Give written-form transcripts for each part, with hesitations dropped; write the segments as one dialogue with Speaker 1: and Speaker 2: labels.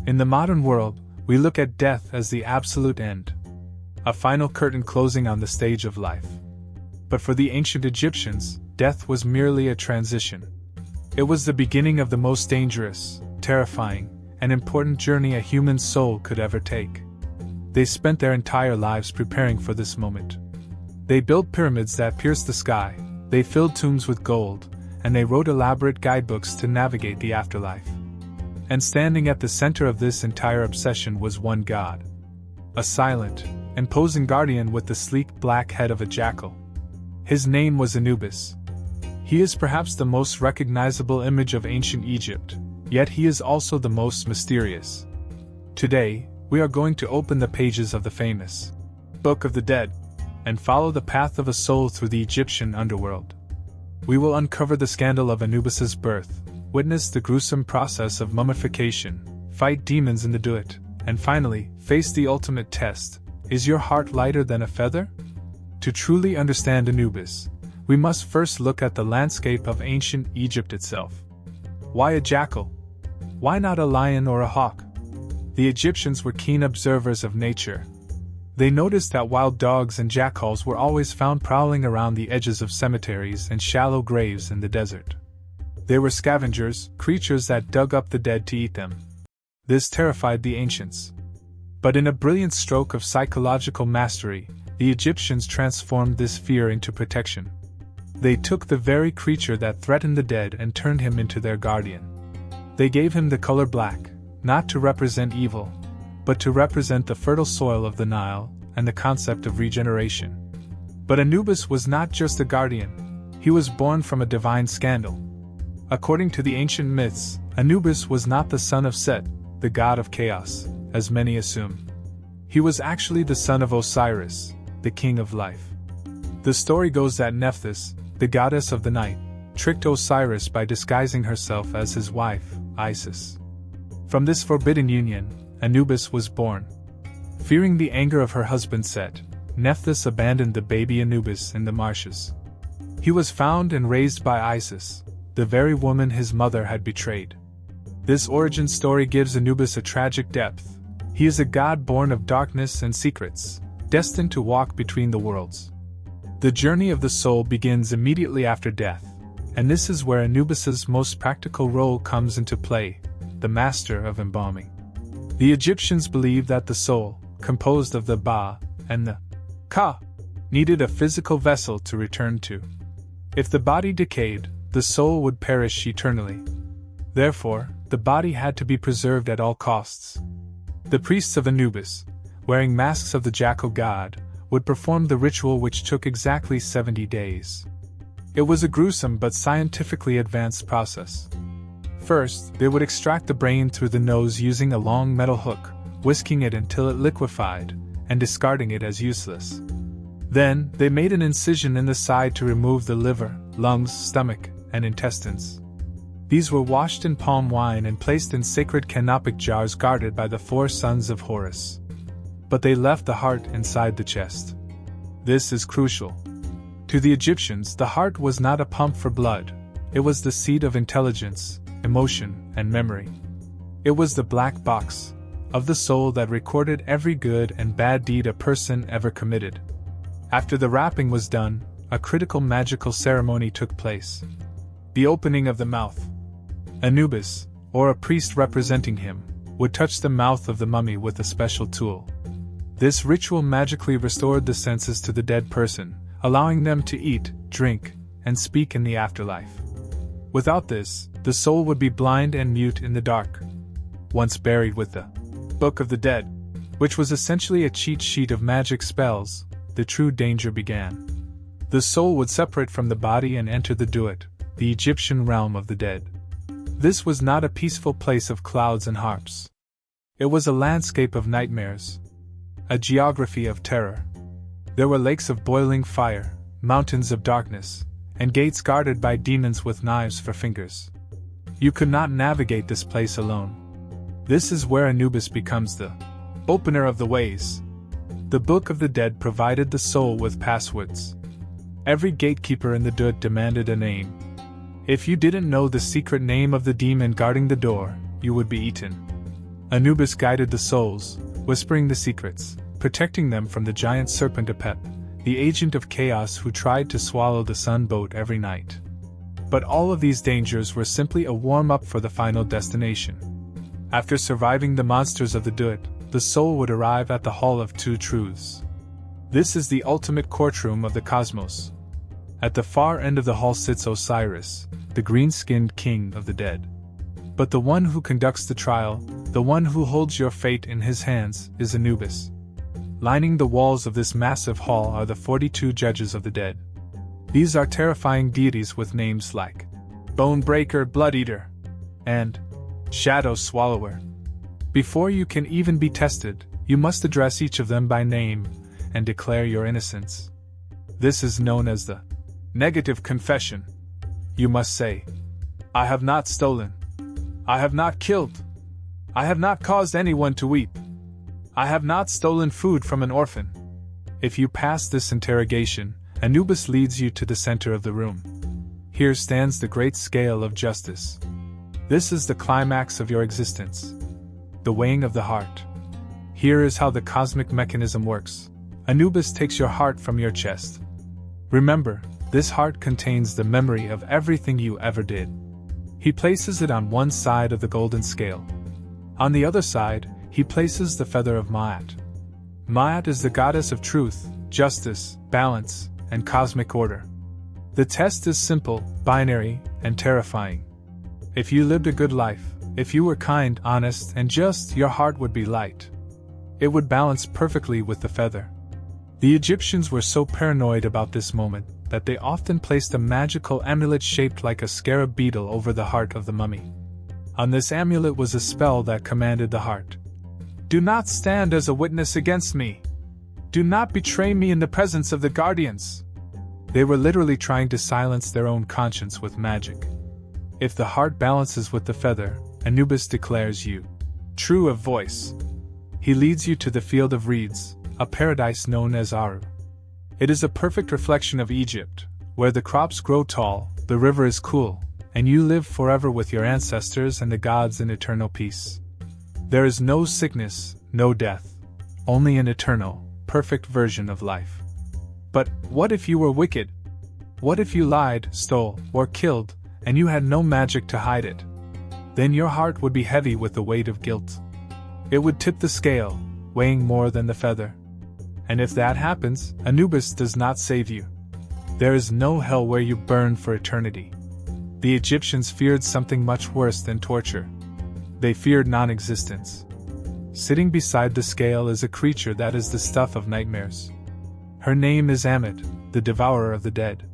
Speaker 1: In the modern world, we look at death as the absolute end, a final curtain closing on the stage of life. But for the ancient Egyptians, death was merely a transition. It was the beginning of the most dangerous, terrifying, and important journey a human soul could ever take. They spent their entire lives preparing for this moment. They built pyramids that pierced the sky, they filled tombs with gold, and they wrote elaborate guidebooks to navigate the afterlife. And standing at the center of this entire obsession was one god. A silent, imposing guardian with the sleek black head of a jackal. His name was Anubis. He is perhaps the most recognizable image of ancient Egypt, yet he is also the most mysterious. Today, we are going to open the pages of the famous Book of the Dead, and follow the path of a soul through the Egyptian underworld. We will uncover the scandal of Anubis's birth, witness the gruesome process of mummification, fight demons in the Duat, and finally, face the ultimate test: is your heart lighter than a feather? To truly understand Anubis, we must first look at the landscape of ancient Egypt itself. Why a jackal? Why not a lion or a hawk? The Egyptians were keen observers of nature. They noticed that wild dogs and jackals were always found prowling around the edges of cemeteries and shallow graves in the desert. They were scavengers, creatures that dug up the dead to eat them. This terrified the ancients. But in a brilliant stroke of psychological mastery, the Egyptians transformed this fear into protection. They took the very creature that threatened the dead and turned him into their guardian. They gave him the color black, not to represent evil, but to represent the fertile soil of the Nile and the concept of regeneration. But Anubis was not just a guardian, he was born from a divine scandal. According to the ancient myths, Anubis was not the son of Set, the god of chaos, as many assume. He was actually the son of Osiris, the king of life. The story goes that Nephthys, the goddess of the night, tricked Osiris by disguising herself as his wife, Isis. From this forbidden union, Anubis was born. Fearing the anger of her husband Set, Nephthys abandoned the baby Anubis in the marshes. He was found and raised by Isis, the very woman his mother had betrayed. This origin story gives Anubis a tragic depth. He is a god born of darkness and secrets, destined to walk between the worlds. The journey of the soul begins immediately after death, and this is where Anubis's most practical role comes into play, the master of embalming. The Egyptians believed that the soul, composed of the Ba and the Ka, needed a physical vessel to return to. If the body decayed, the soul would perish eternally. Therefore, the body had to be preserved at all costs. The priests of Anubis, wearing masks of the jackal god, would perform the ritual which took exactly 70 days. It was a gruesome but scientifically advanced process. First, they would extract the brain through the nose using a long metal hook, whisking it until it liquefied, and discarding it as useless. Then, they made an incision in the side to remove the liver, lungs, stomach, and intestines. These were washed in palm wine and placed in sacred canopic jars guarded by the 4 sons of Horus. But they left the heart inside the chest. This is crucial. To the Egyptians, the heart was not a pump for blood, it was the seat of intelligence, emotion, and memory. It was the black box of the soul that recorded every good and bad deed a person ever committed. After the wrapping was done, a critical magical ceremony took place. The opening of the mouth. Anubis, or a priest representing him, would touch the mouth of the mummy with a special tool. This ritual magically restored the senses to the dead person, allowing them to eat, drink, and speak in the afterlife. Without this, the soul would be blind and mute in the dark. Once buried with the Book of the Dead, which was essentially a cheat sheet of magic spells, the true danger began. The soul would separate from the body and enter the Duat, the Egyptian realm of the dead. This was not a peaceful place of clouds and harps. It was a landscape of nightmares, a geography of terror. There were lakes of boiling fire, mountains of darkness, and gates guarded by demons with knives for fingers. You could not navigate this place alone. This is where Anubis becomes the opener of the ways. The Book of the Dead provided the soul with passwords. Every gatekeeper in the Duat demanded a name. If you didn't know the secret name of the demon guarding the door, you would be eaten. Anubis guided the souls, whispering the secrets, protecting them from the giant serpent Apep, the agent of chaos who tried to swallow the sun boat every night. But all of these dangers were simply a warm-up for the final destination. After surviving the monsters of the Duat, the soul would arrive at the Hall of Two Truths. This is the ultimate courtroom of the cosmos. At the far end of the hall sits Osiris, the green-skinned king of the dead. But the one who conducts the trial, the one who holds your fate in his hands, is Anubis. Lining the walls of this massive hall are the 42 judges of the dead. These are terrifying deities with names like Bone Breaker, Blood Eater, and Shadow Swallower. Before you can even be tested, you must address each of them by name and declare your innocence. This is known as the negative confession. You must say, "I have not stolen. I have not killed. I have not caused anyone to weep. I have not stolen food from an orphan." If you pass this interrogation, Anubis leads you to the center of the room. Here stands the great scale of justice. This is the climax of your existence. The weighing of the heart. Here is how the cosmic mechanism works. Anubis takes your heart from your chest. Remember, this heart contains the memory of everything you ever did. He places it on one side of the golden scale. On the other side, he places the feather of Maat. Maat is the goddess of truth, justice, balance, and cosmic order. The test is simple, binary, and terrifying. If you lived a good life, if you were kind, honest, and just, your heart would be light. It would balance perfectly with the feather. The Egyptians were so paranoid about this moment that they often placed a magical amulet shaped like a scarab beetle over the heart of the mummy. On this amulet was a spell that commanded the heart. "Do not stand as a witness against me. Do not betray me in the presence of the guardians." They were literally trying to silence their own conscience with magic. If the heart balances with the feather, Anubis declares you true of voice. He leads you to the field of reeds, a paradise known as Aru. It is a perfect reflection of Egypt, where the crops grow tall, the river is cool, and you live forever with your ancestors and the gods in eternal peace. There is no sickness, no death, only an eternal, perfect version of life. But what if you were wicked? What if you lied, stole, or killed, and you had no magic to hide it? Then your heart would be heavy with the weight of guilt. It would tip the scale, weighing more than the feather. And if that happens, Anubis does not save you. There is no hell where you burn for eternity. The Egyptians feared something much worse than torture. They feared non-existence. Sitting beside the scale is a creature that is the stuff of nightmares. Her name is Ammit, the devourer of the dead.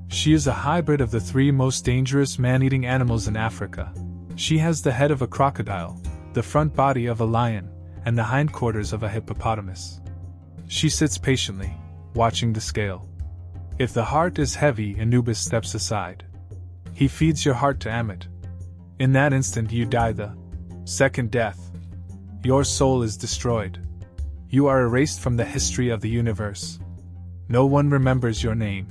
Speaker 1: She is a hybrid of the three most dangerous man-eating animals in Africa. She has the head of a crocodile, the front body of a lion, and the hindquarters of a hippopotamus. She sits patiently, watching the scale. If the heart is heavy, Anubis steps aside. He feeds your heart to Ammit. In that instant you die the second death. Your soul is destroyed. You are erased from the history of the universe. No one remembers your name.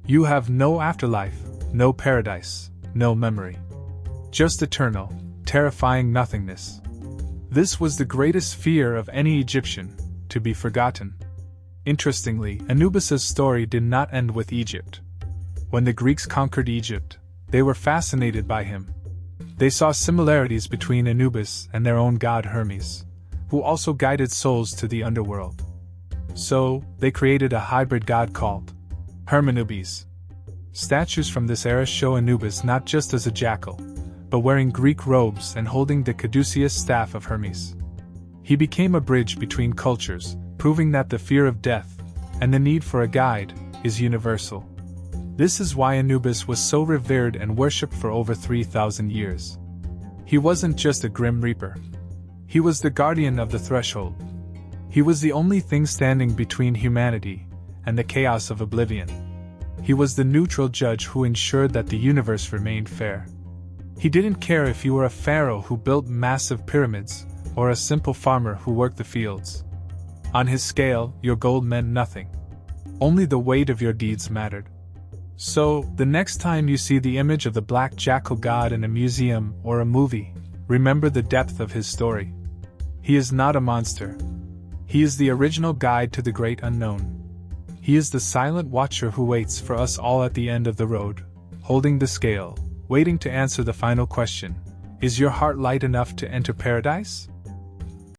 Speaker 1: You have no afterlife, no paradise, no memory. Just eternal, terrifying nothingness. This was the greatest fear of any Egyptian, to be forgotten. Interestingly, Anubis's story did not end with Egypt. When the Greeks conquered Egypt, they were fascinated by him. They saw similarities between Anubis and their own god Hermes, who also guided souls to the underworld. So, they created a hybrid god called Hermanubis. Statues from this era show Anubis not just as a jackal, but wearing Greek robes and holding the caduceus staff of Hermes. He became a bridge between cultures, proving that the fear of death, and the need for a guide, is universal. This is why Anubis was so revered and worshipped for over 3,000 years. He wasn't just a grim reaper. He was the guardian of the threshold. He was the only thing standing between humanity and the chaos of oblivion. He was the neutral judge who ensured that the universe remained fair. He didn't care if you were a pharaoh who built massive pyramids, or a simple farmer who worked the fields. On his scale, your gold meant nothing. Only the weight of your deeds mattered. So, the next time you see the image of the black jackal god in a museum or a movie, remember the depth of his story. He is not a monster. He is the original guide to the great unknown. He is the silent watcher who waits for us all at the end of the road, holding the scale, waiting to answer the final question: is your heart light enough to enter paradise?